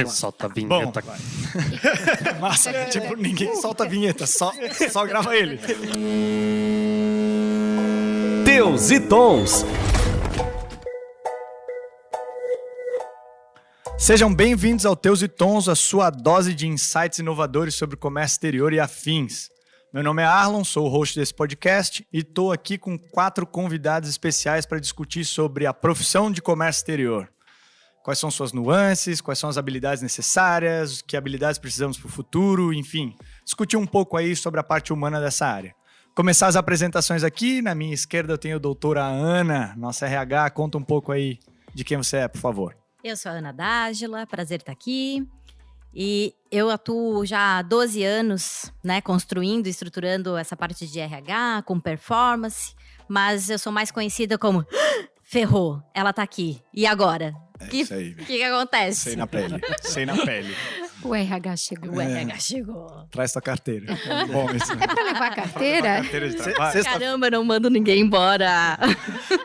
Solta a vinheta. Bom, massa, tipo, ninguém solta a vinheta, só grava ele. Teus e Tons. Sejam bem-vindos ao Teus e Tons, a sua dose de insights inovadores sobre comércio exterior e afins. Meu nome é Arlon, sou o host desse podcast e estou aqui com 4 convidados especiais para discutir sobre a profissão de comércio exterior. Quais são suas nuances, quais são as habilidades necessárias, que habilidades precisamos para o futuro, enfim, discutir um pouco aí sobre a parte humana dessa área. Começar as apresentações aqui, na minha esquerda eu tenho a doutora Ana, nossa RH, conta um pouco aí de quem você é, por favor. Eu sou a Ana D'Ágila, prazer estar aqui. E eu atuo já há 12 anos, né, construindo e estruturando essa parte de RH, com performance, mas eu sou mais conhecida como ferrou, ela tá aqui, e agora? Isso aí, O que acontece? Sei na pele. O RH chegou. O RH chegou. Traz sua carteira. Bom, isso. É pra levar a carteira? Carteira de trabalho. Caramba, não mando ninguém embora.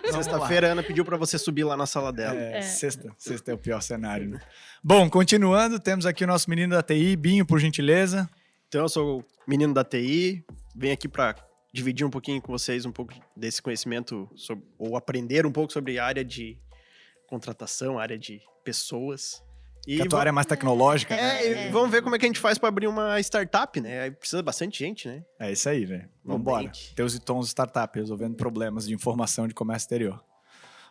Sexta-feira a Ana pediu pra você subir lá na sala dela. Sexta é o pior cenário, né? Bom, continuando, temos aqui o nosso menino da TI, Binho, por gentileza. Então eu sou o menino da TI, venho aqui pra dividir um pouquinho com vocês um pouco desse conhecimento, ou aprender um pouco sobre a área de contratação, a área de pessoas. Que a tua área é mais tecnológica, e vamos ver como é que a gente faz pra abrir uma startup, né? Aí precisa bastante gente, né? É isso aí, velho. Vambora. Teus e Tons Startup, resolvendo problemas de informação de comércio exterior.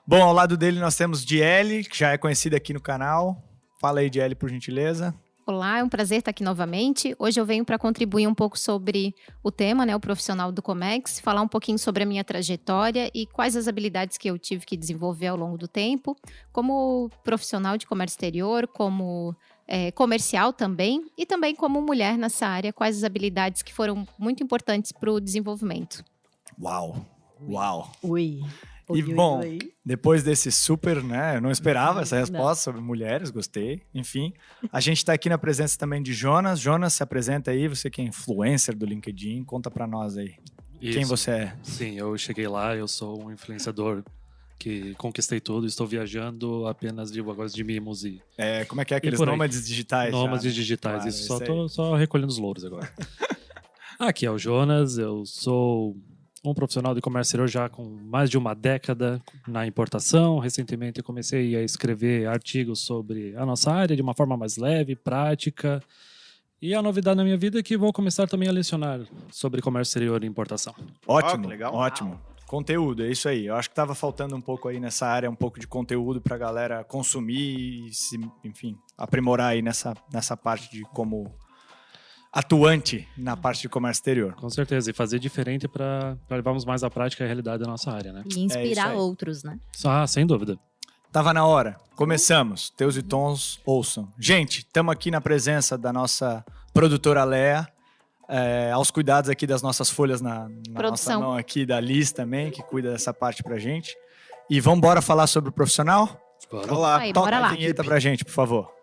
Bom, ao lado dele nós temos Diele, que já é conhecida aqui no canal. Fala aí, Diele, por gentileza. Olá, é um prazer estar aqui novamente. Hoje eu venho para contribuir um pouco sobre o tema, né, o profissional do Comex, falar um pouquinho sobre a minha trajetória e quais as habilidades que eu tive que desenvolver ao longo do tempo, como profissional de comércio exterior, como comercial também, e também como mulher nessa área, quais as habilidades que foram muito importantes para o desenvolvimento. Uau! Ui. E bom, depois desse super, né, eu não esperava essa resposta sobre mulheres, gostei, enfim. A gente está aqui na presença também de Jonas. Jonas, se apresenta aí, você que é influencer do LinkedIn, conta para nós aí. Quem você é. Sim, eu cheguei lá, eu sou um influenciador que conquistei tudo, estou viajando apenas de mimos e... Como é que é aqueles nômades digitais? Nômades claro, digitais, isso, tô só recolhendo os louros agora. Aqui é o Jonas, eu sou um profissional de comércio exterior já com mais de uma década na importação. Recentemente eu comecei a escrever artigos sobre a nossa área de uma forma mais leve, prática. E a novidade na minha vida é que vou começar também a lecionar sobre comércio exterior e importação. Ótimo, legal. Ótimo. Conteúdo, é isso aí. Eu acho que estava faltando um pouco aí nessa área, um pouco de conteúdo para a galera consumir e, enfim, aprimorar aí nessa parte de como atuante na parte de comércio exterior. Com certeza, e fazer diferente para levarmos mais à prática a realidade da nossa área, né? E inspirar outros, né? Sem dúvida. Tava na hora. Começamos. Teus e Tons, ouçam. Gente, estamos aqui na presença da nossa produtora Léa, aos cuidados aqui das nossas folhas na nossa mão aqui, da Liz também, que cuida dessa parte pra gente. E vamos embora falar sobre o profissional? Bora. Vamos lá. Aí, Toca bora lá. a vinheta pra gente, por favor.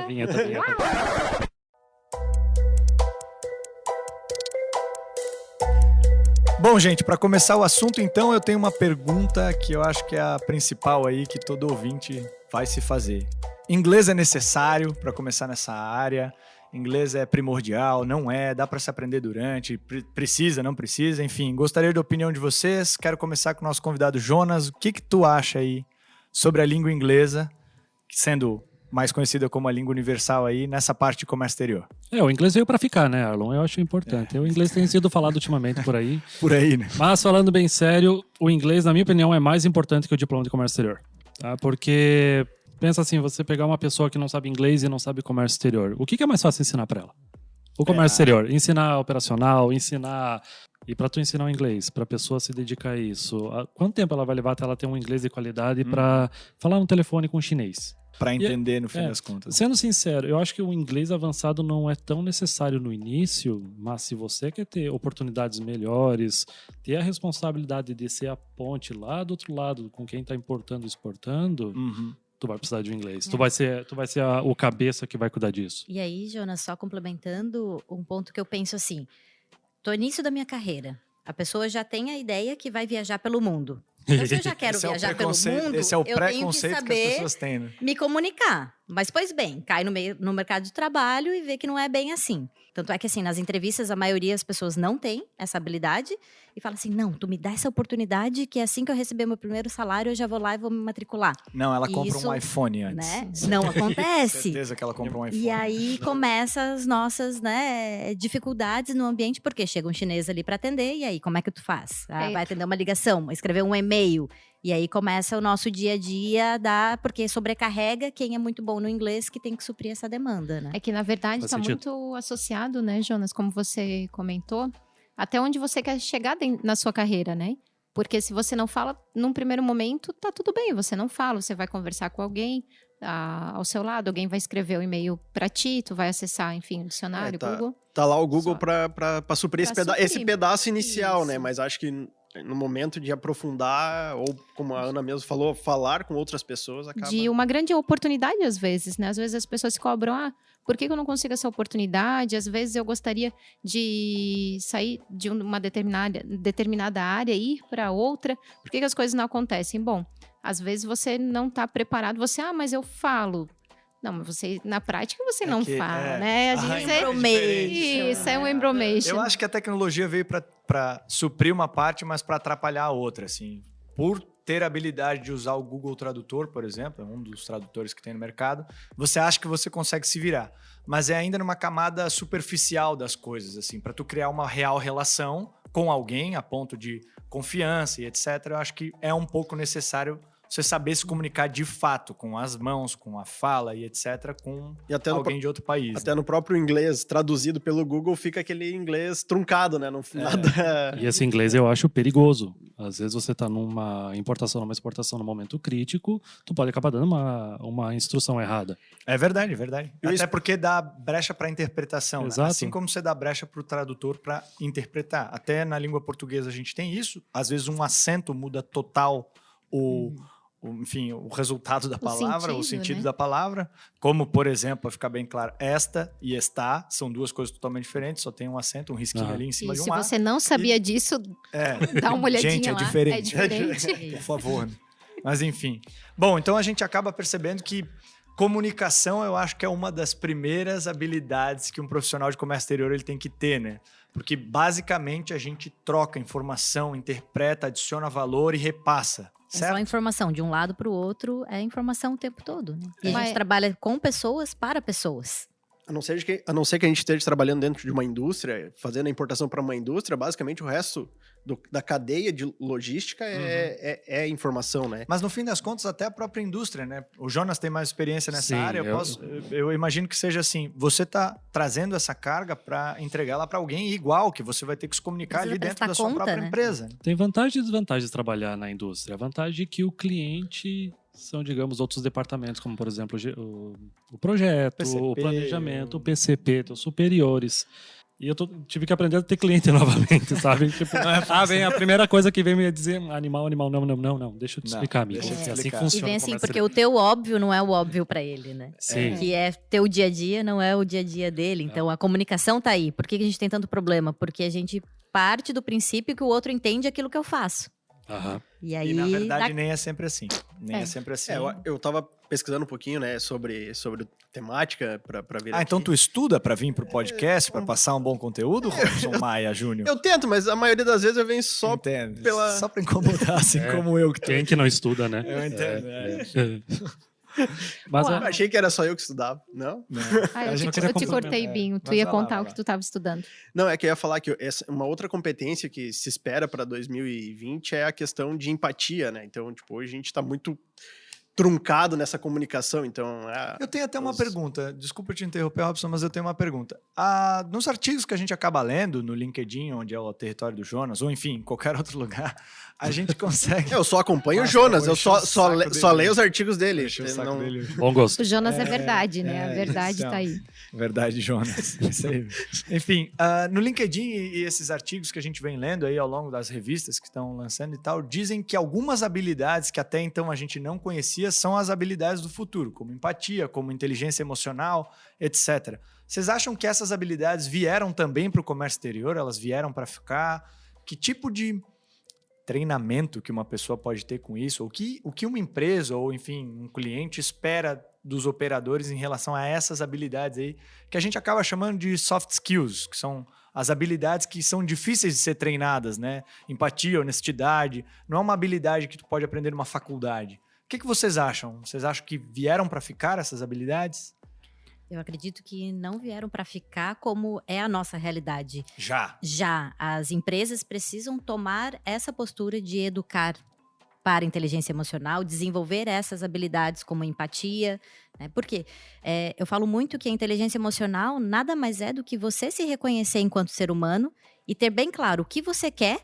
Vinheta. Bom, gente, para começar o assunto, então, eu tenho uma pergunta que eu acho que é a principal aí que todo ouvinte vai se fazer. Inglês é necessário para começar nessa área? Inglês é primordial? Não é? Dá para se aprender durante? Precisa, não precisa? Enfim, gostaria da opinião de vocês. Quero começar com o nosso convidado Jonas. O que tu acha aí sobre a língua inglesa, sendo mais conhecida como a língua universal aí, nessa parte de comércio exterior? O inglês veio para ficar, né, Arlon? Eu acho importante. O inglês tem sido falado ultimamente por aí. Por aí, né? Mas, falando bem sério, o inglês, na minha opinião, é mais importante que o diploma de comércio exterior. Tá? Porque, pensa assim, você pegar uma pessoa que não sabe inglês e não sabe comércio exterior, o que é mais fácil ensinar para ela? O comércio exterior. Ensinar operacional, ensinar... E para tu ensinar o inglês, para a pessoa se dedicar a isso, quanto tempo ela vai levar até ela ter um inglês de qualidade para falar no telefone com um chinês? Para entender, no fim das contas. Sendo sincero, eu acho que o inglês avançado não é tão necessário no início, mas se você quer ter oportunidades melhores, ter a responsabilidade de ser a ponte lá do outro lado com quem está importando e exportando, tu vai precisar de um inglês. Tu vai ser o cabeça que vai cuidar disso. E aí, Jonas, só complementando um ponto que eu penso assim, tô no início da minha carreira, a pessoa já tem a ideia que vai viajar pelo mundo. Então, se eu já quero Esse é o viajar pelo preconceito- mundo, esse é o eu tenho que preconceito que as saber pessoas têm, né? me comunicar. Mas, pois bem, cai no mercado de trabalho e vê que não é bem assim. Tanto é que, assim, nas entrevistas, a maioria das pessoas não tem essa habilidade e fala assim, não, tu me dá essa oportunidade que assim que eu receber meu primeiro salário, eu já vou lá e vou me matricular, Não, ela compra Isso, um iPhone antes. né? Não acontece. Certeza que ela compra um iPhone. E aí começam as nossas, né, dificuldades no ambiente, porque chega um chinês ali para atender, e aí como é que tu faz? Ah, É. vai atender uma ligação, escrever um e-mail, e aí começa o nosso dia a dia, porque sobrecarrega quem é muito bom no inglês que tem que suprir essa demanda, né? É que, na verdade, Faz está sentido. muito associado, né, Jonas, como você comentou, até onde você quer chegar na sua carreira, né? Porque se você não fala, num primeiro momento, tá tudo bem, você não fala, você vai conversar com alguém ao seu lado, alguém vai escrever o e-mail para ti, tu vai acessar, enfim, o dicionário, Google. Tá lá o Google Só. pra suprir Pra suprir. esse pedaço inicial, né? Isso. Mas acho que no momento de aprofundar, ou como a Ana mesmo falou, falar com outras pessoas acaba... De uma grande oportunidade, às vezes, né? Às vezes as pessoas se cobram, por que eu não consigo essa oportunidade? Às vezes eu gostaria de sair de uma determinada área e ir para outra. Por que as coisas não acontecem? Bom, às vezes você não está preparado. Você, mas eu falo. Não, mas você, na prática, você não fala, né? Às vezes Isso, é um embromation. Eu acho que a tecnologia veio para suprir uma parte, mas para atrapalhar a outra, assim. Por ter a habilidade de usar o Google Tradutor, por exemplo, é um dos tradutores que tem no mercado, você acha que você consegue se virar. Mas é ainda numa camada superficial das coisas, assim, para tu criar uma real relação com alguém a ponto de confiança e etc. Eu acho que é um pouco necessário você saber se comunicar de fato, com as mãos, com a fala e etc., com E até alguém de outro país. Até no próprio inglês, traduzido pelo Google, fica aquele inglês truncado, né? Não, nada... E esse inglês eu acho perigoso. Às vezes você está numa importação, numa exportação, num momento crítico, tu pode acabar dando uma instrução errada. É verdade, é verdade. Eu Até porque dá brecha para interpretação, né? Exato. Assim como você dá brecha para o tradutor para interpretar. Até na língua portuguesa a gente tem isso. Às vezes um acento muda total enfim, o resultado da palavra, o sentido né? da palavra. Como, por exemplo, para ficar bem claro, esta e está são duas coisas totalmente diferentes, só tem um acento, um risquinho ali em cima E de um se A. você não sabia disso, dá uma olhadinha Gente, é lá. diferente. É diferente. Por favor. Né? Mas enfim. Bom, então a gente acaba percebendo que comunicação eu acho que é uma das primeiras habilidades que um profissional de comércio exterior ele tem que ter, né? Porque basicamente a gente troca informação, interpreta, adiciona valor e repassa. É Certo? só informação de um lado para o outro, é informação o tempo todo. Né? E a Mas- gente trabalha com pessoas para pessoas. A não ser que a gente esteja trabalhando dentro de uma indústria, fazendo a importação para uma indústria, basicamente o resto da cadeia de logística é informação, né? Mas no fim das contas, até a própria indústria, né? O Jonas tem mais experiência nessa Sim, área. Eu imagino que seja assim: você está trazendo essa carga para entregá-la para alguém igual, que você vai ter que se comunicar Precisa ali dentro prestar da sua conta, própria né? empresa. Tem vantagens e desvantagens de trabalhar na indústria. A vantagem é que o cliente são, digamos, outros departamentos, como, por exemplo, o projeto, PCP, o planejamento, o PCP, teus superiores. E eu tive que aprender a ter cliente novamente, sabe? Tipo, vem a primeira coisa que vem me dizer, animal, não, deixa eu te Não, explicar, amigo. deixa eu te É assim que explicar. E funciona. vem o assim, comércio porque o teu óbvio não é o óbvio para ele, né? Sim. Que é teu dia a dia, não é o dia a dia dele. Então a comunicação tá aí. Por que a gente tem tanto problema? Porque a gente parte do princípio que o outro entende aquilo que eu faço. Aham. E aí E na verdade dá- nem é sempre assim. Nem é, É. sempre assim. Eu tava pesquisando um pouquinho, né, sobre temática para vir Ah, aqui. então tu estuda para vir pro podcast, para passar um bom conteúdo, Robson Maia Júnior? Eu tento, mas a maioria das vezes eu venho só Entendo. pela- Só para incomodar, assim como eu que tô. Quem que não estuda, né? Eu entendo. Mas Pô, é- Achei que era só eu que estudava. Não? A Eu gente te queria cortei, complementar. Binho. Tu Mas ia vai lá, contar vai o lá. que tu estava estudando. Não, é que eu ia falar que uma outra competência que se espera para 2020 é a questão de empatia, né? Então, tipo, hoje a gente tá muito truncado nessa comunicação, então... Eu tenho até uma os- pergunta. Desculpa te interromper, Robson, mas eu tenho uma pergunta. Nos artigos que a gente acaba lendo, no LinkedIn, onde é o território do Jonas, ou enfim, em qualquer outro lugar, a gente consegue... Eu só acompanho o Nossa, Jonas, eu eu vou encher o só saco dele. leio os artigos dele. Encher o saco Não- dele. bom gosto. O Jonas é verdade, né? A verdade então. tá aí. Verdade, Jonas. Isso aí. Enfim, no LinkedIn e esses artigos que a gente vem lendo aí ao longo das revistas que estão lançando e tal, dizem que algumas habilidades que até então a gente não conhecia são as habilidades do futuro, como empatia, como inteligência emocional, etc. Vocês acham que essas habilidades vieram também para o comércio exterior? Elas vieram para ficar? Que tipo de treinamento que uma pessoa pode ter com isso? O que uma empresa ou, enfim, um cliente espera dos operadores em relação a essas habilidades aí, que a gente acaba chamando de soft skills, que são as habilidades que são difíceis de ser treinadas, né? Empatia, honestidade, não é uma habilidade que tu pode aprender numa faculdade. O que vocês acham? Vocês acham que vieram para ficar essas habilidades? Eu acredito que não vieram para ficar como é a nossa realidade. Já as empresas precisam tomar essa postura de educar para a inteligência emocional, desenvolver essas habilidades como empatia, né? Porque eu falo muito que a inteligência emocional nada mais é do que você se reconhecer enquanto ser humano e ter bem claro o que você quer,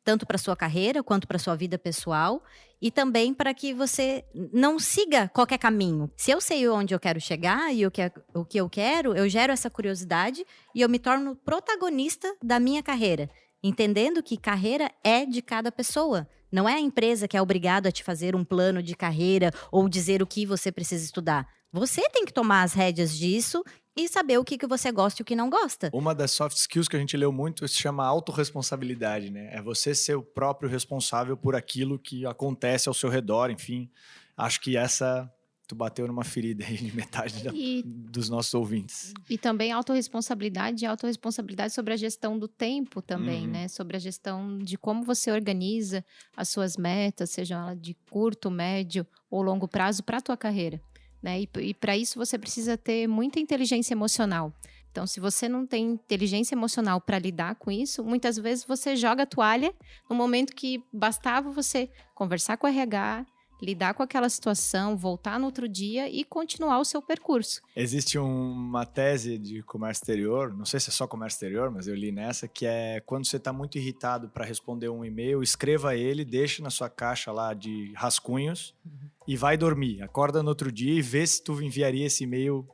tanto para sua carreira quanto para sua vida pessoal, e também para que você não siga qualquer caminho. Se eu sei onde eu quero chegar e o que eu quero, eu gero essa curiosidade e eu me torno protagonista da minha carreira, entendendo que carreira é de cada pessoa. Não é a empresa que é obrigada a te fazer um plano de carreira ou dizer o que você precisa estudar. Você tem que tomar as rédeas disso e saber o que você gosta e o que não gosta. Uma das soft skills que a gente leu muito se chama autorresponsabilidade, né? É você ser o próprio responsável por aquilo que acontece ao seu redor, enfim. Acho que tu bateu numa ferida aí de metade dos nossos ouvintes. E também autorresponsabilidade sobre a gestão do tempo também, né? Sobre a gestão de como você organiza as suas metas, sejam elas de curto, médio ou longo prazo para a tua carreira. Né? E para isso você precisa ter muita inteligência emocional. Então, se você não tem inteligência emocional para lidar com isso, muitas vezes você joga a toalha no momento que bastava você conversar com o RH, lidar com aquela situação, voltar no outro dia e continuar o seu percurso. Existe uma tese de comércio exterior, não sei se é só comércio exterior, mas eu li nessa, que é quando você está muito irritado para responder um e-mail, escreva ele, deixe na sua caixa lá de rascunhos e vai dormir. Acorda no outro dia e vê se tu enviaria esse e-mail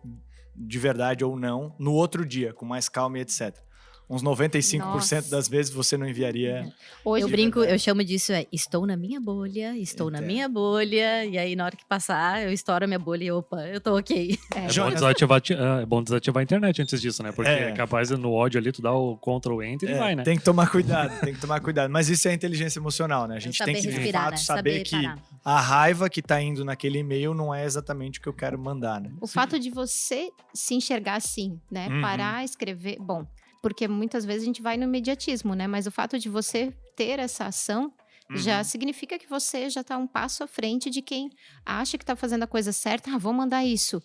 de verdade ou não no outro dia, com mais calma e etc. Uns 95% das vezes você não enviaria. Hoje, eu brinco, eu chamo disso, estou na minha bolha, na minha bolha, e aí na hora que passar, eu estouro a minha bolha e opa, eu tô ok. É bom desativar a internet antes disso, né? Porque é capaz no ódio ali, tu dá o Ctrl Enter e vai, né? Tem que tomar cuidado, Mas isso é inteligência emocional, né? A gente tem que, de fato, saber que a raiva que tá indo naquele e-mail não é exatamente o que eu quero mandar, né? O fato de você se enxergar assim, né? Parar, escrever... Bom, porque muitas vezes a gente vai no imediatismo, né? Mas o fato de você ter essa ação já significa que você já está um passo à frente de quem acha que está fazendo a coisa certa. Vou mandar isso.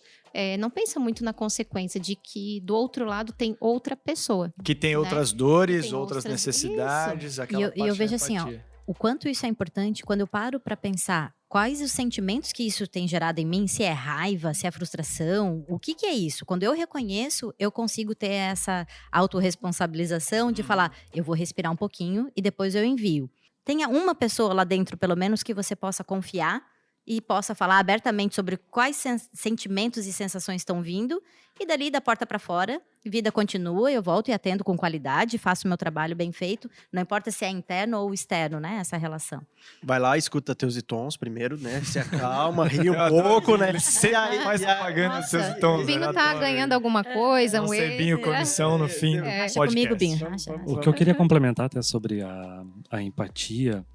Não pensa muito na consequência de que do outro lado tem outra pessoa. Que tem outras dores, outras necessidades. E eu vejo assim, o quanto isso é importante quando eu paro para pensar quais os sentimentos que isso tem gerado em mim, se é raiva, se é frustração, o que é isso? Quando eu reconheço, eu consigo ter essa autorresponsabilização de falar, eu vou respirar um pouquinho e depois eu envio. Tenha uma pessoa lá dentro, pelo menos, que você possa confiar e possa falar abertamente sobre quais sentimentos e sensações estão vindo. E dali, da porta para fora, vida continua, eu volto e atendo com qualidade, faço o meu trabalho bem feito. Não importa se é interno ou externo, né? Essa relação. Vai lá, escuta teus e tons primeiro, né? Se acalma, ri um pouco, né? Faz propaganda dos seus e tons. O Binho tá ganhando alguma coisa, Binho, comissão no fim do Acha podcast. comigo, Binho. O que eu queria complementar até sobre a empatia,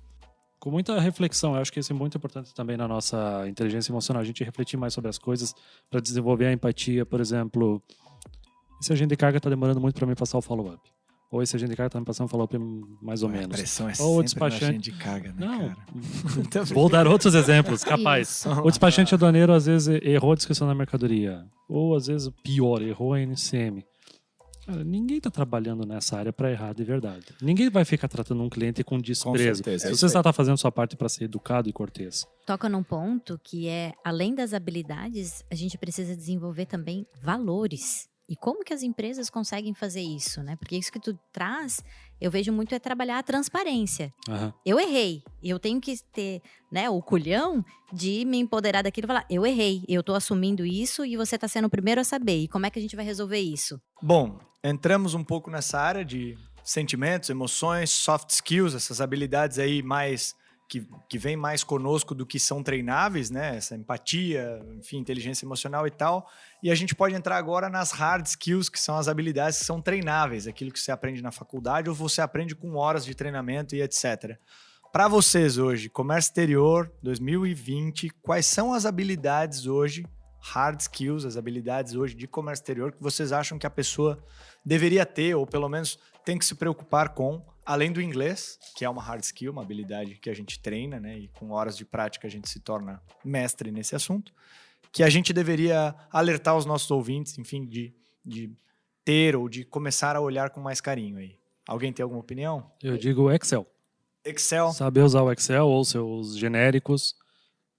com muita reflexão, eu acho que isso é muito importante também na nossa inteligência emocional, a gente refletir mais sobre as coisas para desenvolver a empatia, por exemplo, esse agente de carga está demorando muito para mim passar o follow-up, ou esse agente de carga está me passando o follow-up mais ou menos. A pressão é ou o despachante despachante de carga, né, não, cara? Vou dar outros exemplos, capaz. Isso. O despachante aduaneiro às vezes errou a descrição da mercadoria, ou às vezes pior, errou a NCM. Cara, ninguém está trabalhando nessa área para errar de verdade. Ninguém vai ficar tratando um cliente com desprezo. certeza, Se você está fazendo sua parte para ser educado e cortês. Toca num ponto que além das habilidades, a gente precisa desenvolver também valores. E como que as empresas conseguem fazer isso, né? Porque isso que tu traz, eu vejo muito é trabalhar a transparência. Eu errei. Eu tenho que ter, né, o culhão de me empoderar daquilo e falar, eu errei, eu tô assumindo isso e você tá sendo o primeiro a saber. E como é que a gente vai resolver isso? Bom, entramos um pouco nessa área de sentimentos, emoções, soft skills, essas habilidades aí mais que vem mais conosco do que são treináveis, né? Essa empatia, enfim, inteligência emocional e tal. E a gente pode entrar agora nas hard skills, que são as habilidades que são treináveis, aquilo que você aprende na faculdade ou você aprende com horas de treinamento e etc. Para vocês hoje, comércio exterior 2020, quais são as habilidades hoje, hard skills, as habilidades hoje de comércio exterior que vocês acham que a pessoa deveria ter, ou pelo menos tem que se preocupar com, além do inglês, que é uma hard skill, uma habilidade que a gente treina, né? E com horas de prática a gente se torna mestre nesse assunto, que a gente deveria alertar os nossos ouvintes, enfim, de ter ou de começar a olhar com mais carinho aí. Alguém tem alguma opinião? Eu digo Excel. Excel. Saber usar o Excel ou seus genéricos.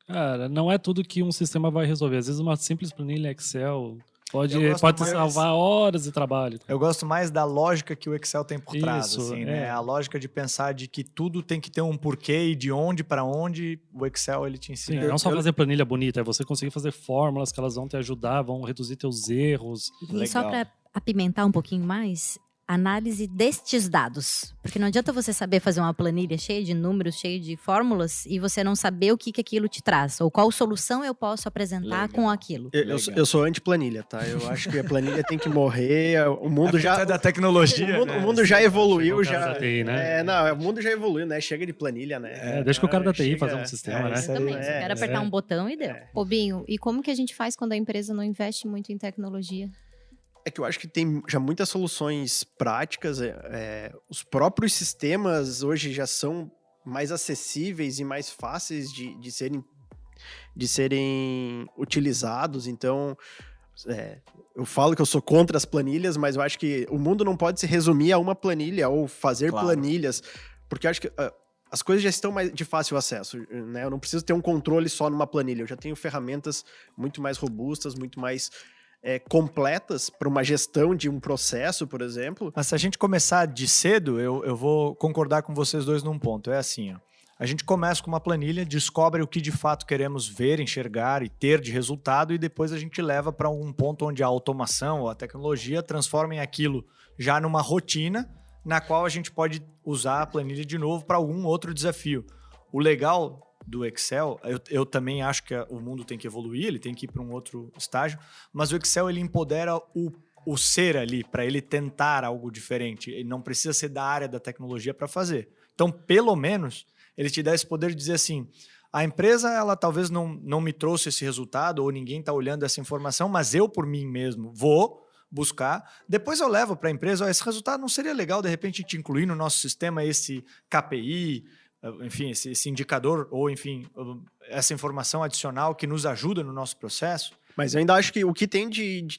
Cara, não é tudo que um sistema vai resolver. Às vezes uma simples planilha Excel pode te salvar horas de trabalho. Eu gosto mais da lógica que o Excel tem por trás, Isso, assim, é. né? A lógica de pensar de que tudo tem que ter um porquê e de onde para onde o Excel ele te Sim, ensina. não só fazer planilha bonita, é você conseguir fazer fórmulas que elas vão te ajudar, vão reduzir teus erros. E só Legal. para apimentar um pouquinho mais, análise destes dados. Porque não adianta você saber fazer uma planilha cheia de números, cheia de fórmulas, e você não saber o que aquilo te traz, ou qual solução eu posso apresentar Legal. com aquilo. Eu sou anti-planilha, tá? Eu acho que a planilha tem que morrer. O mundo já. É da tecnologia, O mundo já evoluiu, Chegou o cara já. da TI, né? Não, o mundo já evoluiu, né? Chega de planilha, né? Deixa que o cara da TI chega- fazer um sistema, né? isso aí. Também, só quero apertar um botão e deu. Ô, Binho, e como que a gente faz quando a empresa não investe muito em tecnologia? É que eu acho que tem já muitas soluções práticas. Os próprios sistemas hoje já são mais acessíveis e mais fáceis de serem utilizados. Então, eu falo que eu sou contra as planilhas, mas eu acho que o mundo não pode se resumir a uma planilha ou fazer Claro. planilhas, porque eu acho que as coisas já estão mais de fácil acesso, né? Eu não preciso ter um controle só numa planilha. Eu já tenho ferramentas muito mais robustas, muito mais completas para uma gestão de um processo, por exemplo. Mas se a gente começar de cedo, eu vou concordar com vocês dois num ponto. É assim, ó. A gente começa com uma planilha, descobre o que de fato queremos ver, enxergar e ter de resultado, e depois a gente leva para um ponto onde a automação ou a tecnologia transformem aquilo já numa rotina, na qual a gente pode usar a planilha de novo para algum outro desafio. O legal do Excel, eu também acho que o mundo tem que evoluir, ele tem que ir para um outro estágio, mas o Excel ele empodera o ser ali, para ele tentar algo diferente. Ele não precisa ser da área da tecnologia para fazer. Então, pelo menos, ele te dá esse poder de dizer assim, a empresa, ela talvez não me trouxe esse resultado, ou ninguém está olhando essa informação, mas eu, por mim mesmo, vou buscar. Depois eu levo para a empresa, esse resultado não seria legal, de repente, te incluir no nosso sistema esse KPI, enfim, esse indicador, ou enfim, essa informação adicional que nos ajuda no nosso processo. Mas eu ainda acho que o que tem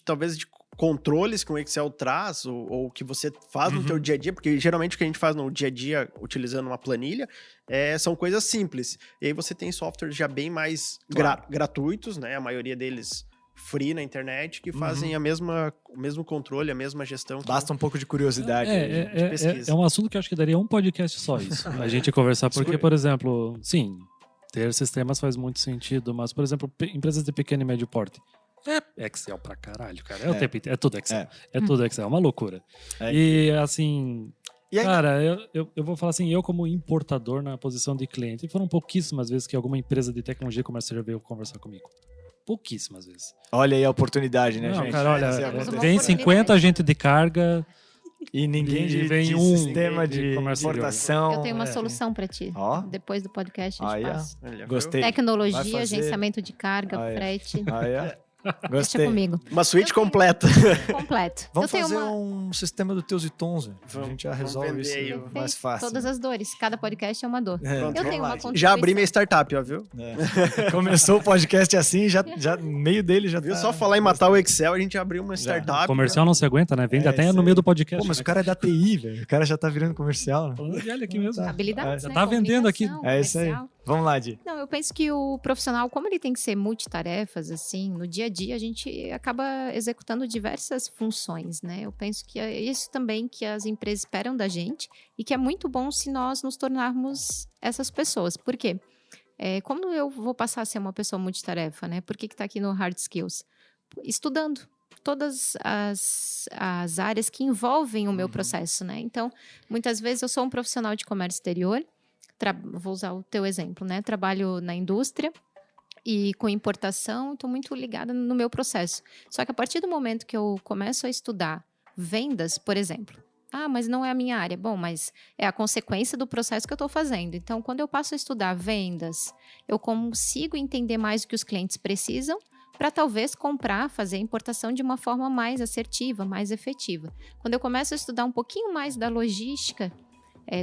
talvez de controles que o Excel traz, ou que você faz no teu dia a dia, porque geralmente o que a gente faz no dia a dia utilizando uma planilha são coisas simples. E aí você tem softwares já bem mais gratuitos, né? A maioria deles free na internet, que fazem o mesmo controle, a mesma gestão. Basta um pouco de curiosidade. de pesquisa. É um assunto que eu acho que daria um podcast só isso. A gente conversar, porque, por exemplo, sim, ter sistemas faz muito sentido, mas, por exemplo, empresas de pequeno e médio porte. É Excel pra caralho, cara. É o tempo inteiro. É tudo Excel. É tudo Excel. É uma loucura. E, assim... E aí, cara, eu vou falar assim, eu como importador na posição de cliente, e foram pouquíssimas vezes que alguma empresa de tecnologia comercial veio conversar comigo. Pouquíssimas vezes. olha aí a oportunidade, né, Não, gente? cara, olha, Essa é a vem 50 agentes de carga... E ninguém E de, vem de um sistema de de comércio importação. Eu tenho uma solução para ti. Ó. Depois do podcast eu te Aí, ó. passo. Olha, viu? Gostei. Vai Tecnologia, fazer- agenciamento de carga, Aí, ó. frete. Aí, ó. Deixa Gostei. comigo. Uma suíte Eu tenho- completa. Completo. Vamos eu tenho fazer uma... um sistema do teus e tons, velho. A Vamos- gente já vamos resolve vender isso aí, mais Perfeito. fácil. Todas as dores. Cada podcast é uma dor. É. Pronto, Eu vamos tenho lá. uma contribuição. Já abri minha startup, ó, viu? Começou o podcast assim, já meio dele já Viu? tá... Só falar em matar o Excel, a gente abriu uma startup. O comercial não se aguenta, né? Vende até isso no aí. meio do podcast. Pô, mas né? o cara é da TI, velho. O cara já tá virando comercial, né? Falando de olha aqui mesmo. Habilidades, Já né? tá vendendo aqui. Comunicação, É isso aí. comercial. Vamos lá, Di. Não, eu penso que o profissional, como ele tem que ser multitarefas, assim, no dia a dia a gente acaba executando diversas funções, né? Eu penso que é isso também que as empresas esperam da gente e que é muito bom se nós nos tornarmos essas pessoas. Por quê? Como eu vou passar a ser uma pessoa multitarefa, né? Por que tá aqui no Hard Skills? Estudando todas as áreas que envolvem o meu processo, né? Então, muitas vezes eu sou um profissional de comércio exterior, vou usar o teu exemplo, né? Trabalho na indústria e com importação, estou muito ligada no meu processo. Só que a partir do momento que eu começo a estudar vendas, por exemplo, Ah, mas não é a minha área. Bom, mas é a consequência do processo que eu estou fazendo. Então, quando eu passo a estudar vendas, eu consigo entender mais o que os clientes precisam para talvez comprar, fazer a importação de uma forma mais assertiva, mais efetiva. Quando eu começo a estudar um pouquinho mais da logística,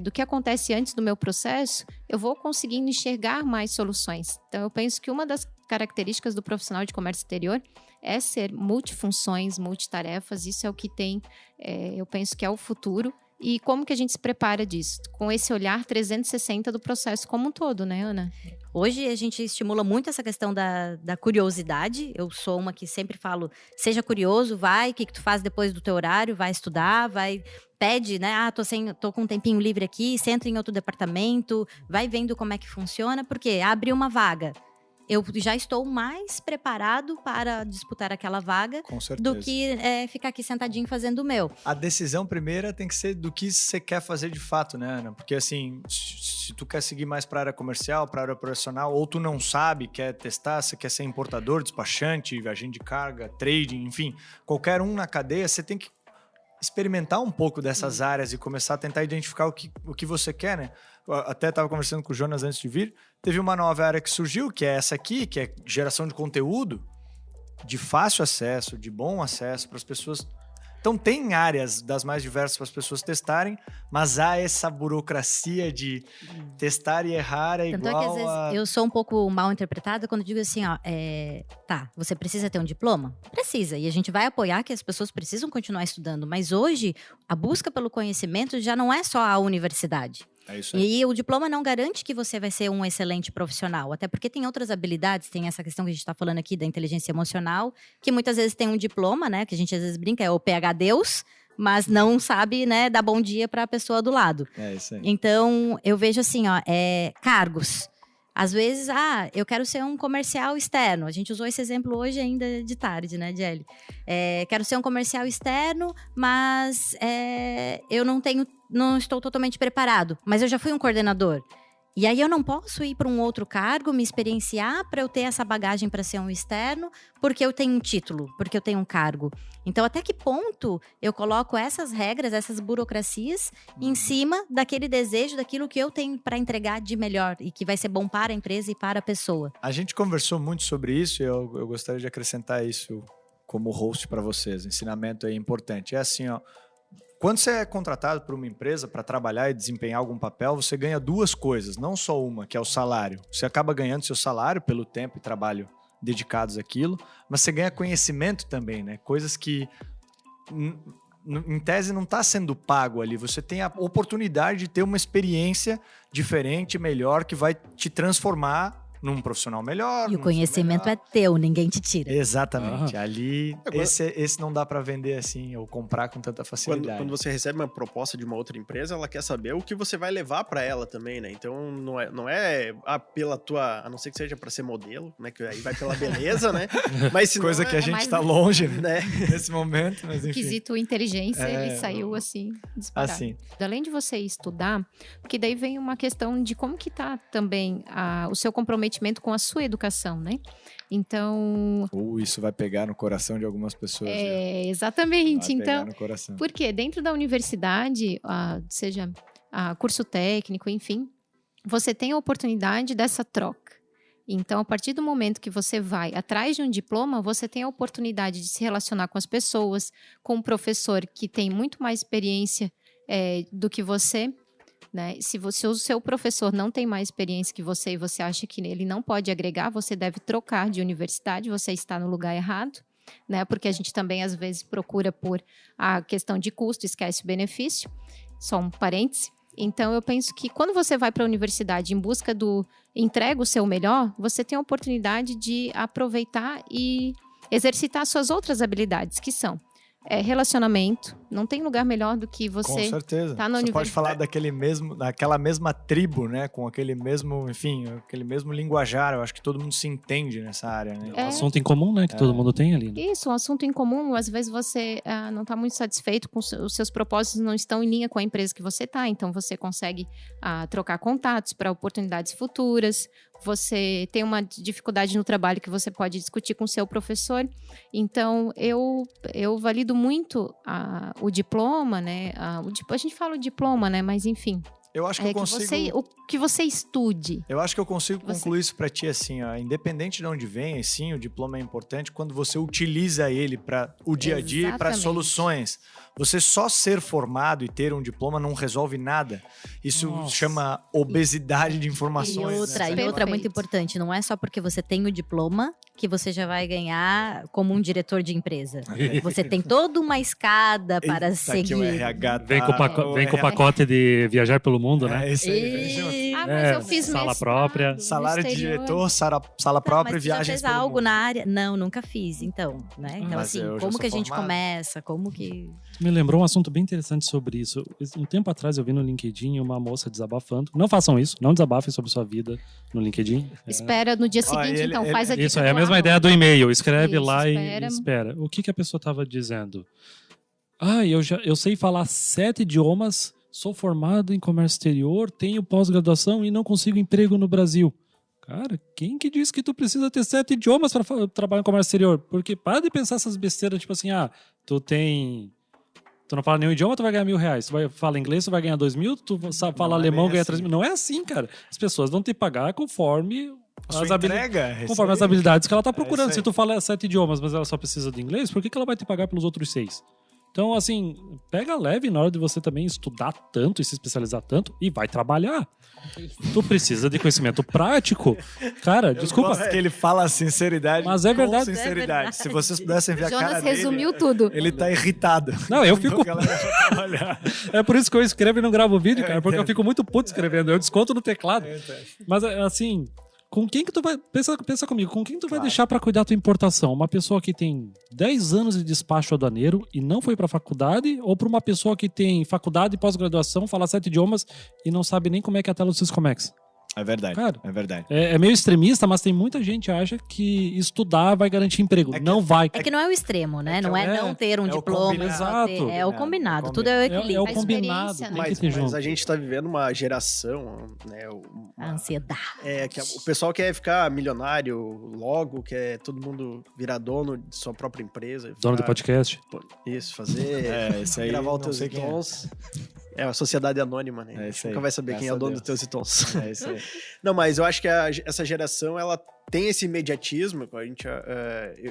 do que acontece antes do meu processo, eu vou conseguindo enxergar mais soluções. Então, eu penso que uma das características do profissional de comércio exterior é ser multifunções, multitarefas. Isso é o que tem, eu penso que é o futuro. E como que a gente se prepara disso? Com esse olhar 360 do processo como um todo, né, Ana? Hoje a gente estimula muito essa questão da curiosidade. Eu sou uma que sempre falo, seja curioso, vai, o que tu faz depois do teu horário, vai estudar, pede, né? Tô com um tempinho livre aqui, senta em outro departamento, vai vendo como é que funciona, porque abre uma vaga. Eu já estou mais preparado para disputar aquela vaga Com certeza. do que ficar aqui sentadinho fazendo o meu. A decisão primeira tem que ser do que você quer fazer de fato, né, Ana? Porque assim, se tu quer seguir mais para a área comercial, para a área profissional, ou tu não sabe, quer testar, você quer ser importador, despachante, agente de carga, trading, enfim, qualquer um na cadeia, você tem que experimentar um pouco dessas áreas e começar a tentar identificar o que você quer, né? Eu até estava conversando com o Jonas antes de vir, teve uma nova área que surgiu, que é essa aqui, que é geração de conteúdo de fácil acesso, de bom acesso para as pessoas. Então tem áreas das mais diversas para as pessoas testarem, mas há essa burocracia de testar e errar Tanto igual é que às vezes eu sou um pouco mal interpretada quando digo assim, tá, você precisa ter um diploma? Precisa, e a gente vai apoiar que as pessoas precisam continuar estudando, mas hoje a busca pelo conhecimento já não é só a universidade. É isso aí. E o diploma não garante que você vai ser um excelente profissional, até porque tem outras habilidades, tem essa questão que a gente está falando aqui da inteligência emocional, que muitas vezes tem um diploma, né, que a gente às vezes brinca, é o PhD Deus, mas não sabe, né, dar bom dia para a pessoa do lado. É isso aí. Então, eu vejo assim, cargos. Às vezes, eu quero ser um comercial externo. A gente usou esse exemplo hoje ainda de tarde, né, Jelly? Quero ser um comercial externo, mas eu não estou totalmente preparado. Mas eu já fui um coordenador. E aí eu não posso ir para um outro cargo, me experienciar para eu ter essa bagagem para ser um externo, porque eu tenho um título, porque eu tenho um cargo. Então, até que ponto eu coloco essas regras, essas burocracias em cima daquele desejo, daquilo que eu tenho para entregar de melhor e que vai ser bom para a empresa e para a pessoa? A gente conversou muito sobre isso e eu gostaria de acrescentar isso como host para vocês. O ensinamento é importante. É assim, quando você é contratado por uma empresa para trabalhar e desempenhar algum papel, você ganha duas coisas, não só uma, que é o salário. Você acaba ganhando seu salário pelo tempo e trabalho dedicados àquilo, mas você ganha conhecimento também, né? Coisas que, em tese, não está sendo pago ali. Você tem a oportunidade de ter uma experiência diferente, melhor, que vai te transformar num profissional melhor. E o conhecimento é teu, ninguém te tira. Exatamente. Ali, Agora, esse não dá para vender assim, ou comprar com tanta facilidade. Quando você recebe uma proposta de uma outra empresa, ela quer saber o que você vai levar para ela também, né? Então, não é pela tua... A não ser que seja para ser modelo, né? Que aí vai pela beleza, né? Mas se Coisa que a gente mais tá longe, né? Nesse momento, mas enfim. Quesito inteligência, ele saiu assim, disparado. Assim. Além de você estudar, porque daí vem uma questão de como que tá também o seu comprometimento com a sua educação, né? Então... Isso vai pegar no coração de algumas pessoas. Exatamente. Vai pegar Então, no coração. porque dentro da universidade, seja curso técnico, enfim, você tem a oportunidade dessa troca. Então, a partir do momento que você vai atrás de um diploma, você tem a oportunidade de se relacionar com as pessoas, com um professor que tem muito mais experiência do que você, né? Se o seu professor não tem mais experiência que você e você acha que ele não pode agregar, você deve trocar de universidade, você está no lugar errado, né? Porque a gente também às vezes procura por a questão de custo, esquece o benefício, só um parêntese. Então eu penso que quando você vai para a universidade em busca entrega o seu melhor, você tem a oportunidade de aproveitar e exercitar suas outras habilidades, que são relacionamento. Não tem lugar melhor do que você... Com certeza. Tá na você pode universidade. falar daquela mesma tribo, né? Com aquele mesmo, enfim, aquele mesmo linguajar. Eu acho que todo mundo se entende nessa área, né? Um assunto em comum, né? Que todo mundo tem ali. Né? Isso, um assunto em comum. Às vezes você não está muito satisfeito com os seus propósitos, não estão em linha com a empresa que você está. Então, você consegue trocar contatos para oportunidades futuras. você tem uma dificuldade no trabalho que você pode discutir com o seu professor. Então, eu valido muito o diploma, né? A gente fala o diploma, né? Mas, enfim, Eu acho que eu consigo... que você estude. Eu acho que eu consigo Você- concluir isso pra ti assim, ó, independente de onde vem, sim, o diploma é importante quando você utiliza ele para o dia a dia e para Exatamente. soluções. Você só ser formado e ter um diploma não resolve nada. Isso Nossa. chama obesidade de informações. E né? outra Perfeito. muito importante, não é só porque você tem o diploma que você já vai ganhar como um diretor de empresa. Você tem toda uma escada para Eita, que o seguir. RH Vem com, tá- vem com o pacote de viajar pelo mundo, né? É isso aí, vem junto. E... Mas eu fiz sala mestrado própria. no Salário de exterior. diretor, sala Tá, própria e mas tu já viagens fez pelo algo mundo. na área? Não, nunca fiz. Então, né? Então, Mas assim, eu já como sou que a gente formado. começa? Como que... Me lembrou um assunto bem interessante sobre isso. Um tempo atrás eu vi no LinkedIn uma moça desabafando. Não façam isso, não desabafem sobre sua vida no LinkedIn. Espera no dia seguinte, ele- então, ele- faz aqui. Isso é a mesma ideia do e-mail. Escreve Isso, lá espera. e espera. O que a pessoa estava dizendo? Eu sei falar 7 idiomas, sou formado em comércio exterior, tenho pós-graduação e não consigo emprego no Brasil. Cara, quem que disse que tu precisa ter 7 idiomas para trabalhar em comércio exterior? Porque para de pensar essas besteiras, tipo assim, tu não fala nenhum idioma, tu vai ganhar R$1.000. Tu fala inglês, tu vai ganhar 2.000. Tu sabe falar é alemão, bem ganha assim. 3.000. Não é assim, cara. As pessoas vão te pagar conforme Sua as habilidades. entrega, Conforme as isso aí. habilidades que ela tá procurando. isso aí. Se tu fala 7 idiomas, mas ela só precisa do inglês, por que ela vai te pagar pelos outros 6? Então, assim, pega leve na hora de você também estudar tanto e se especializar tanto e vai trabalhar. Tu precisa de conhecimento prático. Cara, Eu desculpa. gosto que ele fala a sinceridade. Mas é com verdade. sinceridade. É verdade. Se vocês pudessem ver a cara Jonas dele, resumiu tudo. ele tá irritado. Não, eu Então, fico. galera, vai trabalhar. É por isso que eu escrevo e não gravo vídeo, cara, porque eu fico muito puto escrevendo. Eu desconto no teclado. Mas, assim, com quem que tu vai... Pensa comigo, com quem tu vai deixar pra cuidar da tua importação? Uma pessoa que tem 10 anos de despacho aduaneiro e não foi pra faculdade? Ou pra uma pessoa que tem faculdade e pós-graduação, fala 7 idiomas e não sabe nem como é que é a tela do Syscomex? É verdade, Cara, é verdade. É meio extremista, mas tem muita gente que acha que estudar vai garantir emprego. É que- não vai. É que não é o extremo, né? Não é é- não ter um é o diploma. combinado. só ter- Exato. É o combinado. Tudo é o É equilíbrio. o A combinado, experiência, tem né? que ter Mas junto. a gente tá vivendo uma geração, né? A ansiedade. Que o pessoal quer ficar milionário logo, quer todo mundo virar dono de sua própria empresa. Dono do ficar- podcast. Isso, fazer. É, isso aí gravar não os teus sei quem é. tons. É a sociedade anônima, né? É A gente isso nunca aí, vai saber quem é o graças a dono Deus. dos teus e tons. É isso aí. Não, mas eu acho que essa geração, ela tem esse imediatismo. A gente,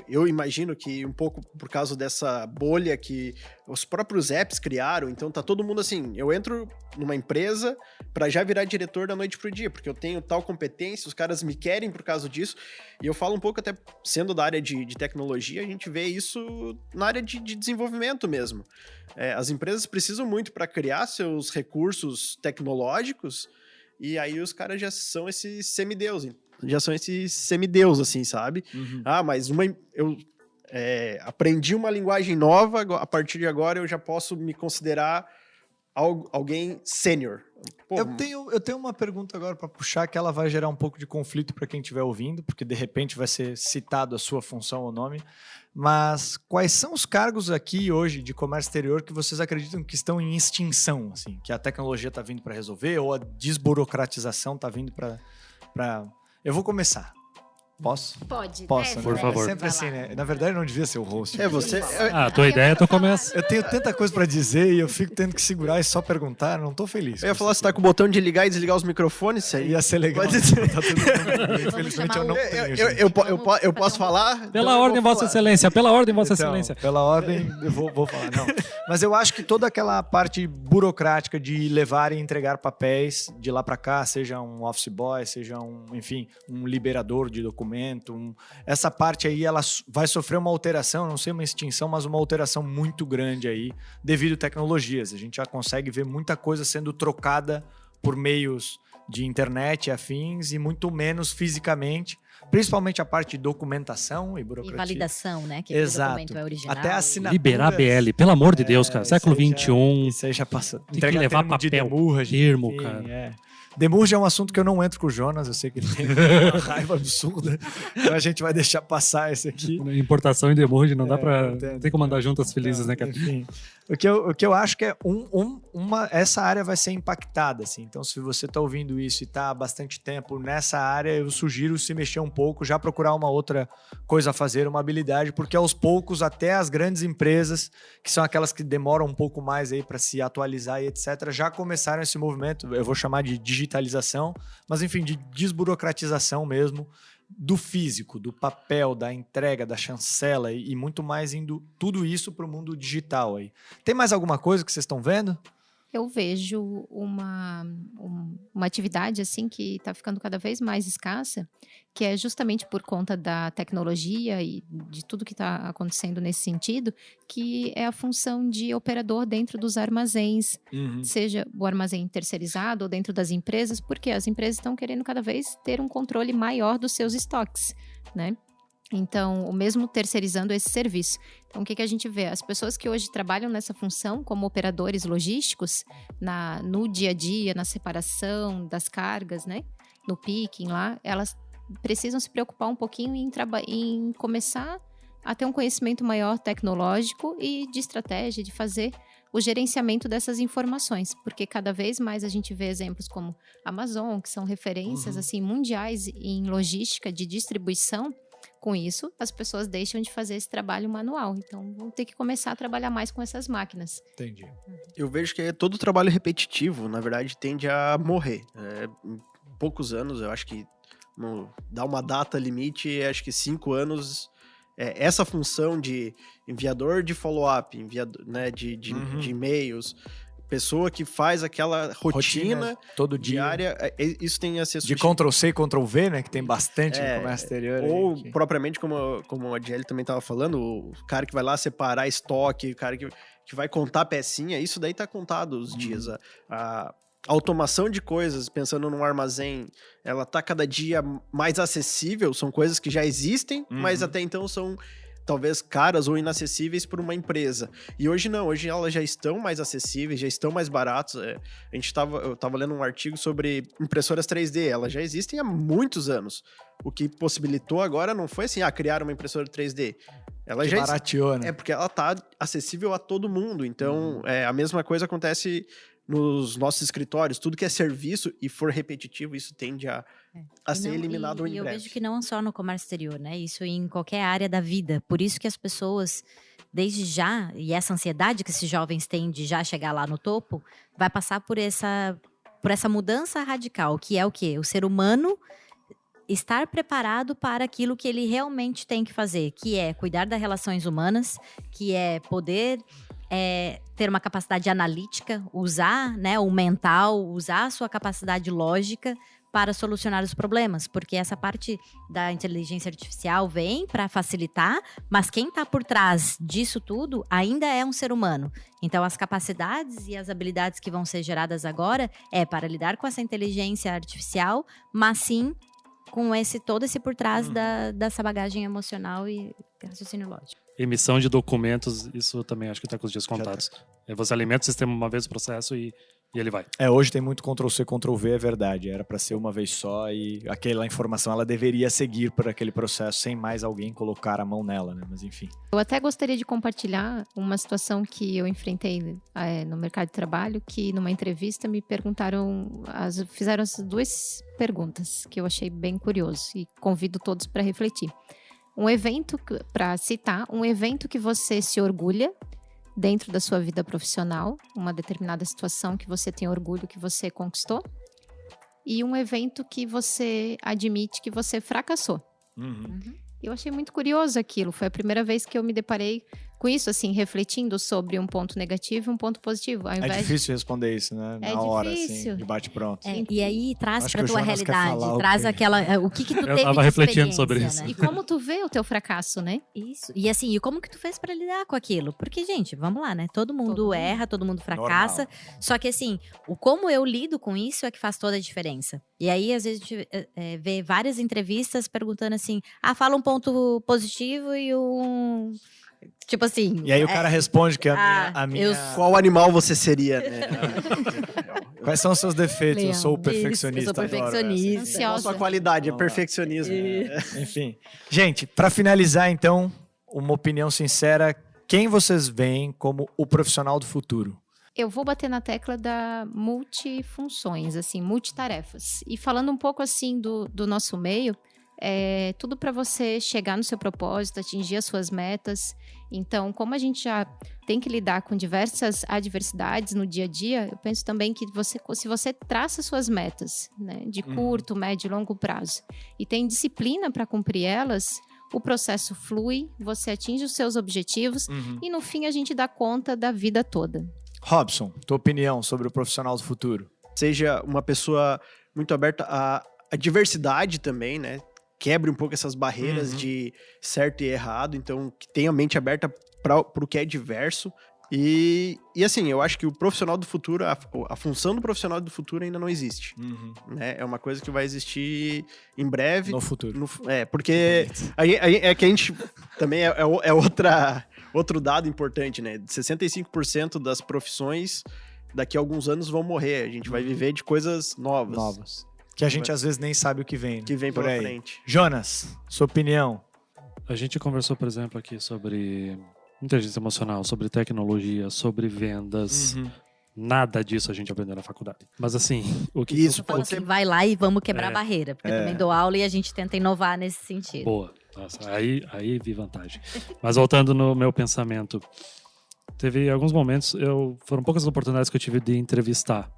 eu imagino que um pouco por causa dessa bolha que os próprios apps criaram, então tá todo mundo assim, eu entro numa empresa pra já virar diretor da noite pro dia, porque eu tenho tal competência, os caras me querem por causa disso, e eu falo um pouco até sendo da área de tecnologia, a gente vê isso na área de desenvolvimento mesmo. As empresas precisam muito para criar seus recursos tecnológicos, e aí os caras já são esses semideus, assim, sabe? Uhum. Mas eu aprendi uma linguagem nova, a partir de agora eu já posso me considerar alguém sênior. Pô, Eu tenho uma pergunta agora para puxar que ela vai gerar um pouco de conflito para quem estiver ouvindo, porque de repente vai ser citado a sua função ou nome. Mas quais são os cargos aqui hoje de comércio exterior que vocês acreditam que estão em extinção, assim, que a tecnologia está vindo para resolver ou a desburocratização está vindo para? Eu vou começar. Posso? Pode. Posso, Por né? favor. É sempre assim, né? Na verdade, eu não devia ser o host. você. Ah, a tua ideia, tu começa. Eu tenho tanta coisa para dizer e eu fico tendo que segurar e só perguntar, não tô feliz. Eu ia falar, você tá com o botão de ligar e desligar os microfones, isso aí. Ia ser legal. Pode ser. Tá tudo bem. Infelizmente eu não tenho. gente. Eu posso falar? Pela Então eu ordem, vou Vossa falar. Excelência. Pela ordem, Vossa Então, Excelência. pela ordem, eu vou falar. Não. Mas eu acho que toda aquela parte burocrática de levar e entregar papéis de lá para cá, seja um office boy, seja enfim, um liberador de documento, essa parte aí ela vai sofrer uma alteração, não sei uma extinção, mas uma alteração muito grande aí devido a tecnologias. A gente já consegue ver muita coisa sendo trocada por meios de internet e afins e muito menos fisicamente. Principalmente a parte de documentação e E burocracia. validação, né? Que Exato. o documento é original. Até assinaturas. Liberar BL, pelo amor de Deus, cara. isso Século aí já- XXI. Isso aí já passou. que Entregar levar termo de papel, demurrage, termo, enfim, cara. Demurge é um assunto que eu não entro com o Jonas, eu sei que ele tem uma raiva absurda. Então a gente vai deixar passar esse aqui. Importação e demurge, não dá pra... entendo. Tem como andar juntas felizes, né, cara? Enfim. O que eu acho que é essa área vai ser impactada, assim. Então, se você está ouvindo isso e está há bastante tempo nessa área, eu sugiro se mexer um pouco, já procurar uma outra coisa a fazer, uma habilidade, porque aos poucos até as grandes empresas, que são aquelas que demoram um pouco mais aí para se atualizar e etc., já começaram esse movimento, eu vou chamar de digitalização, mas enfim, de desburocratização mesmo, do físico, do papel, da entrega, da chancela e muito mais indo tudo isso para o mundo digital aí. Tem mais alguma coisa que vocês estão vendo? Eu vejo uma atividade assim que está ficando cada vez mais escassa, que é justamente por conta da tecnologia e de tudo que está acontecendo nesse sentido, que é a função de operador dentro dos armazéns, seja o armazém terceirizado ou dentro das empresas, porque as empresas estão querendo cada vez ter um controle maior dos seus estoques, né? Então, o mesmo terceirizando esse serviço. Então, o que a gente vê? As pessoas que hoje trabalham nessa função como operadores logísticos, no dia a dia, na separação das cargas, né? No picking lá, elas precisam se preocupar um pouquinho em começar a ter um conhecimento maior tecnológico e de estratégia, de fazer o gerenciamento dessas informações, porque cada vez mais a gente vê exemplos como Amazon, que são referências assim mundiais em logística de distribuição. Com isso, as pessoas deixam de fazer esse trabalho manual. Então, vão ter que começar a trabalhar mais com essas máquinas. Entendi. Eu vejo que todo trabalho repetitivo, na verdade, tende a morrer. Em poucos anos, eu acho que dá uma data limite, acho que 5 anos, essa função de enviador de follow-up, enviador, né, de e-mails, pessoa que faz aquela rotina todo dia diária, isso tem a ser de Ctrl+C e Ctrl+V, né, que tem bastante no comércio exterior. Ou propriamente, como a Adele também estava falando, o cara que vai lá separar estoque, o cara que vai contar pecinha, isso daí tá contado os dias. A automação de coisas, pensando num armazém, ela tá cada dia mais acessível, são coisas que já existem, mas até então são talvez caras ou inacessíveis por uma empresa. E hoje não, hoje elas já estão mais acessíveis, já estão mais baratas. Eu estava lendo um artigo sobre impressoras 3D, elas já existem há muitos anos. O que possibilitou agora não foi assim, criar uma impressora 3D. Ela já barateou, né? É porque ela tá acessível a todo mundo. Então, a mesma coisa acontece nos nossos escritórios. Tudo que é serviço e for repetitivo, isso tende a ser eliminado em breve. E eu vejo que não só no comércio exterior, né? Isso em qualquer área da vida. Por isso que as pessoas, desde já, e essa ansiedade que esses jovens têm de já chegar lá no topo, vai passar por essa mudança radical, que é o quê? O ser humano estar preparado para aquilo que ele realmente tem que fazer, que é cuidar das relações humanas, que é poder ter uma capacidade analítica, usar, né, o mental, usar a sua capacidade lógica para solucionar os problemas, porque essa parte da inteligência artificial vem para facilitar, mas quem está por trás disso tudo ainda é um ser humano. Então, as capacidades e as habilidades que vão ser geradas agora é para lidar com essa inteligência artificial, mas sim com todo esse por trás dessa bagagem emocional e raciocínio lógico. Emissão de documentos, isso também acho que está com os dias contados. Você alimenta o sistema uma vez o processo e ele vai. Hoje tem muito Ctrl+C, Ctrl+V, é verdade. Era para ser uma vez só e aquela informação ela deveria seguir por aquele processo sem mais alguém colocar a mão nela, né? Mas enfim. Eu até gostaria de compartilhar uma situação que eu enfrentei no mercado de trabalho, que numa entrevista me fizeram as 2 perguntas que eu achei bem curioso e convido todos para refletir. Um evento, para citar, um evento que você se orgulha dentro da sua vida profissional, uma determinada situação que você tem orgulho que você conquistou, e um evento que você admite que você fracassou. Eu achei muito curioso aquilo, foi a primeira vez que eu me deparei com isso, assim, refletindo sobre um ponto negativo e um ponto positivo. Ao invés difícil responder isso, né? Na hora, assim, de bate-pronto. E aí traz Acho pra que o tua Jonas quer realidade, falar traz o que tu teve Eu tava de refletindo sobre experiência, isso. né? E como tu vê o teu fracasso, né? Isso. E assim, e como que tu fez pra lidar com aquilo? Porque, gente, vamos lá, né? Todo mundo erra, todo mundo fracassa. Normal. Só que assim, o como eu lido com isso é que faz toda a diferença. E aí, às vezes, a gente vê várias entrevistas perguntando assim, fala um ponto positivo e um... Tipo assim... E aí o cara responde que a minha... Qual animal você seria, né? Quais são os seus defeitos? Eu sou o perfeccionista. Eu sou perfeccionista. Adoro essa, Qual a sua qualidade? É perfeccionismo. Enfim. Gente, para finalizar, então, uma opinião sincera. Quem vocês veem como o profissional do futuro? Eu vou bater na tecla da multifunções, assim, multitarefas. E falando um pouco assim do nosso meio, é tudo para você chegar no seu propósito, atingir as suas metas. Então, como a gente já tem que lidar com diversas adversidades no dia a dia, eu penso também que se você traça suas metas, né, de curto, médio e longo prazo, e tem disciplina para cumprir elas, o processo flui, você atinge os seus objetivos e no fim a gente dá conta da vida toda. Robson, tua opinião sobre o profissional do futuro? Seja uma pessoa muito aberta à diversidade também, né? Quebre um pouco essas barreiras de certo e errado, então que tenha a mente aberta para o que é diverso. E assim, eu acho que o profissional do futuro, a função do profissional do futuro ainda não existe. Né? É uma coisa que vai existir em breve. No futuro. Porque é que a gente também outro dado importante, né? 65% das profissões daqui a alguns anos vão morrer. A gente vai viver de coisas novas. Que a gente às vezes nem sabe o que vem. Que vem por pela aí. frente. Jonas, sua opinião? A gente conversou, por exemplo, aqui sobre inteligência emocional, sobre tecnologia, sobre vendas. Nada disso a gente aprendeu na faculdade. Mas assim, o que... Isso Eu falo pode assim, ser... vai lá e vamos quebrar a barreira. Porque eu também dou aula e a gente tenta inovar nesse sentido. Boa. Nossa, aí vi vantagem. Mas voltando no meu pensamento, teve alguns momentos, foram poucas oportunidades que eu tive de entrevistar.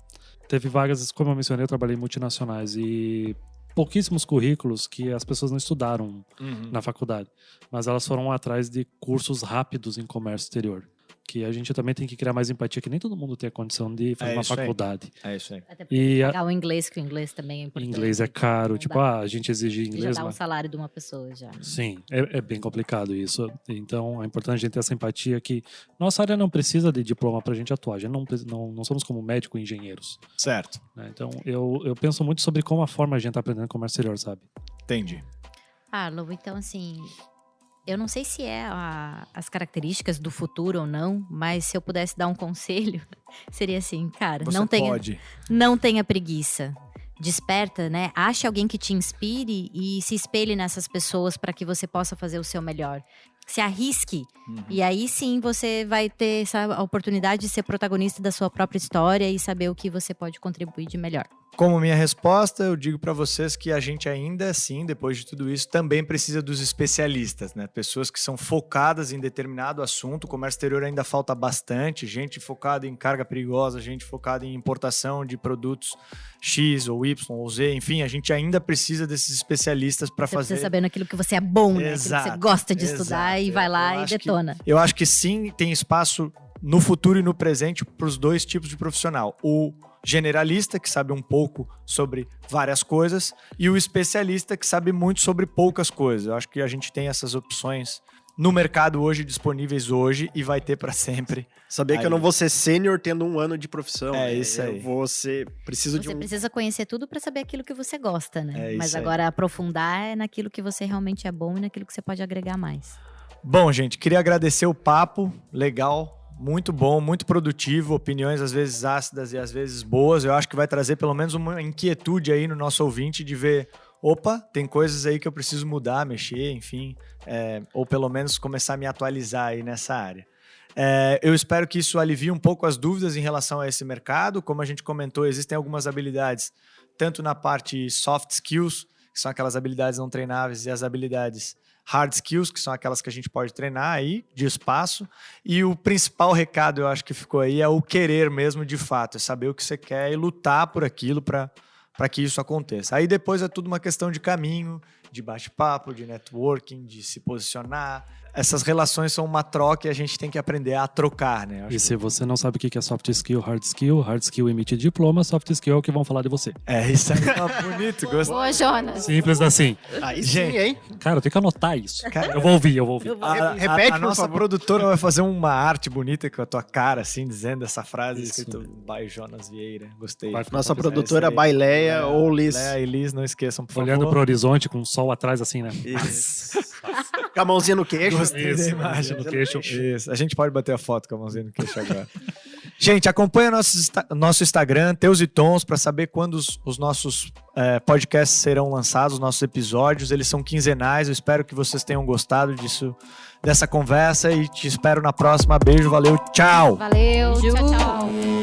Teve vagas, como eu mencionei, eu trabalhei em multinacionais e pouquíssimos currículos que as pessoas não estudaram na faculdade. Mas elas foram atrás de cursos rápidos em comércio exterior. Que a gente também tem que criar mais empatia, que nem todo mundo tem a condição de fazer uma faculdade. É isso aí. Até porque E pegar o inglês, que o inglês também é importante. inglês é caro, Não tipo, dá. a gente exige Já inglês, dá um mas... salário de uma pessoa já. Sim, é bem complicado isso. Então, é importante a gente ter essa empatia que nossa área não precisa de diploma pra gente atuar. A gente não somos como médico e engenheiros. Certo. Né? Então, eu penso muito sobre como a forma a gente tá aprendendo comércio exterior, sabe? Entendi. Lu, então assim, eu não sei se é as características do futuro ou não, mas se eu pudesse dar um conselho, seria assim, cara, Você pode. não tenha preguiça. Desperta, né? Ache alguém que te inspire e se espelhe nessas pessoas para que você possa fazer o seu melhor. Se arrisque e aí sim você vai ter a oportunidade de ser protagonista da sua própria história e saber o que você pode contribuir de melhor. Como minha resposta, eu digo para vocês que a gente ainda assim, depois de tudo isso, também precisa dos especialistas, né? Pessoas que são focadas em determinado assunto. O comércio exterior ainda falta bastante, gente focada em carga perigosa, gente focada em importação de produtos X ou Y ou Z, enfim, a gente ainda precisa desses especialistas para Você fazer. precisa saber naquilo que você é bom, né? Aquilo que Exato, você gosta de estudar e vai lá e detona. Eu acho que sim, tem espaço no futuro e no presente para os dois tipos de profissional. O generalista, que sabe um pouco sobre várias coisas, e o especialista, que sabe muito sobre poucas coisas. Eu acho que a gente tem essas opções no mercado hoje, disponíveis hoje, e vai ter para sempre. Saber que eu não vou ser sênior tendo 1 ano de profissão. É né? isso aí. Preciso de Você precisa conhecer tudo para saber aquilo que você gosta, né? É isso Mas aí. agora aprofundar é naquilo que você realmente é bom e naquilo que você pode agregar mais. Bom, gente, queria agradecer o papo, legal, muito bom, muito produtivo, opiniões às vezes ácidas e às vezes boas. Eu acho que vai trazer pelo menos uma inquietude aí no nosso ouvinte de ver, opa, tem coisas aí que eu preciso mudar, mexer, enfim, ou pelo menos começar a me atualizar aí nessa área. Eu espero que isso alivie um pouco as dúvidas em relação a esse mercado. Como a gente comentou, existem algumas habilidades, tanto na parte soft skills, que são aquelas habilidades não treináveis, e as habilidades hard skills, que são aquelas que a gente pode treinar aí, de espaço. E o principal recado, eu acho que ficou aí, é o querer mesmo de fato, é saber o que você quer e lutar por aquilo para que isso aconteça. Aí depois é tudo uma questão de caminho, de bate-papo, de networking, de se posicionar. Essas relações são uma troca e a gente tem que aprender a trocar, né? E se você não sabe o que é soft skill, hard skill emite diploma, soft skill é o que vão falar de você. É isso aí, tá bonito, gostei. Boa, Jonas. Simples assim. Aí Gente. sim, hein? Cara, eu tenho que anotar isso. Cara, Eu vou ouvir. Repete, a por nossa favor. produtora vai fazer uma arte bonita com a tua cara, assim, dizendo essa frase, Isso. escrito by Jonas Vieira. Gostei. Vai ficar Nossa bom. produtora É isso aí. Baileia ou Liz. Léa e Liz, não esqueçam, por favor. Olhando pro horizonte com o sol atrás assim, né? Isso. Com a mãozinha no queixo. Gostei da Isso, imagem. no queixo. Isso. A gente pode bater a foto com a mãozinha no queixo agora. Gente, acompanha nosso Instagram, Teus e Tons, para saber quando os nossos podcasts serão lançados, os nossos episódios. Eles são quinzenais. Eu espero que vocês tenham gostado dessa conversa e te espero na próxima. Beijo, valeu, tchau! Valeu, Beijo. tchau, tchau.